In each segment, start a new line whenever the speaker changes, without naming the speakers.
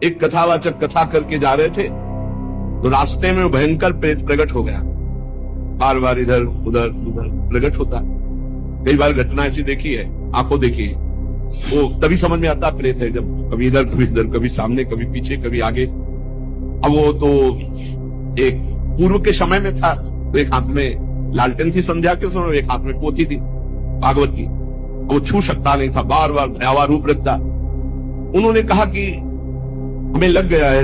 एक कथावाचक कथा करके जा रहे थे तो रास्ते में भयंकर प्रेत प्रकट हो गया। बार बार इधर उधर उधर प्रकट होता है। कई बार घटना ऐसी देखी है, आंखों देखी है, वो तभी समझ में आता प्रेत है जब कभी इधर कभी इधर, कभी सामने कभी पीछे कभी आगे। अब वो तो एक पूर्व के समय में था, तो एक हाथ में लालटेन थी संध्या के समय, एक हाथ में पोथी थी भागवत की, वो छू सकता नहीं था, बार बार भयावह रूप रखता। उन्होंने कहा कि हमें लग गया है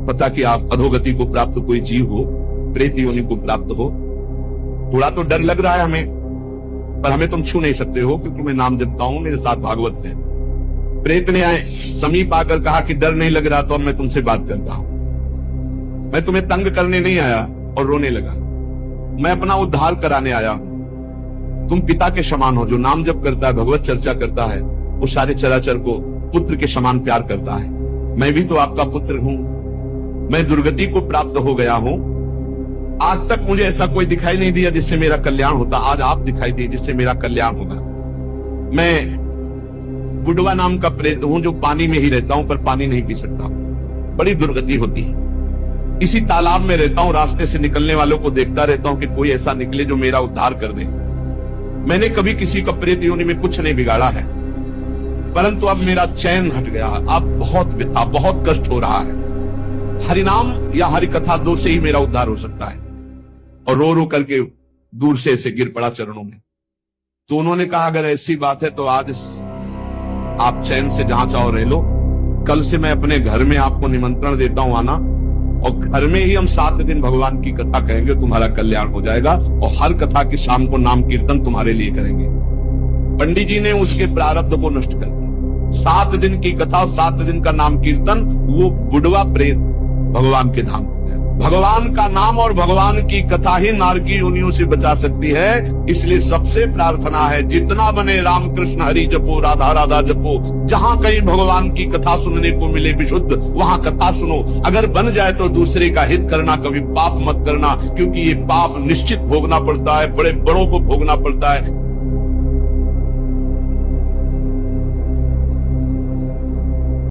पता कि आप अधोगति को प्राप्त कोई जीव हो, प्रेत योनि को प्राप्त हो, थोड़ा तो डर लग रहा है हमें, पर हमें तुम छू नहीं सकते हो क्योंकि मैं नाम जपता हूं, मेरे साथ भागवत है। प्रेत ने आए समीप आकर कहा कि डर नहीं लग रहा तो अब मैं तुमसे बात करता हूं, मैं तुम्हें तंग करने नहीं आया। और रोने लगा, मैं अपना उद्धार कराने आया हूं। तुम पिता के समान हो, जो नाम जप करता है, भगवत चर्चा करता है, वो सारे चराचर को पुत्र के समान प्यार करता है। मैं भी तो आपका पुत्र हूं, मैं दुर्गति को प्राप्त हो गया हूं। आज तक मुझे ऐसा कोई दिखाई नहीं दिया जिससे मेरा कल्याण होता, आज आप दिखाई दिए जिससे मेरा कल्याण होगा। मैं बुडवा नाम का प्रेत हूं जो पानी में ही रहता हूं पर पानी नहीं पी सकता, बड़ी दुर्गति होती है। इसी तालाब में रहता हूं, रास्ते से निकलने वालों को देखता रहता हूं कि कोई ऐसा निकले जो मेरा उद्धार कर दे। मैंने कभी किसी का प्रेत योनि में कुछ नहीं बिगाड़ा है, परंतु अब मेरा चैन हट गया, अब बहुत कष्ट हो रहा है। हरिनाम या हरि कथा दो से ही मेरा उद्धार हो सकता है। और रो रो करके दूर से ऐसे गिर पड़ा चरणों में। तो उन्होंने कहा अगर ऐसी बात है तो आज आप चैन से जहां चाहो रह लो, कल से मैं अपने घर में आपको निमंत्रण देता हूं आना, और घर में ही हम 7 दिन भगवान की कथा कहेंगे, तुम्हारा कल्याण हो जाएगा। और हर कथा की शाम को नाम कीर्तन तुम्हारे लिए करेंगे। पंडित जी ने उसके प्रारब्ध को नष्ट कर दिया। 7 दिन की कथा और 7 दिन का नाम कीर्तन, वो बुडवा प्रेत भगवान के धाम। भगवान का नाम और भगवान की कथा ही नारकी योनियों से बचा सकती है। इसलिए सबसे प्रार्थना है, जितना बने राम कृष्ण हरि जपो, राधा राधा जपो। जहां कहीं भगवान की कथा सुनने को मिले विशुद्ध, वहां कथा सुनो। अगर बन जाए तो दूसरे का हित करना, कभी पाप मत करना, क्योंकि ये पाप निश्चित भोगना पड़ता है, बड़े बड़ों को भोगना पड़ता है।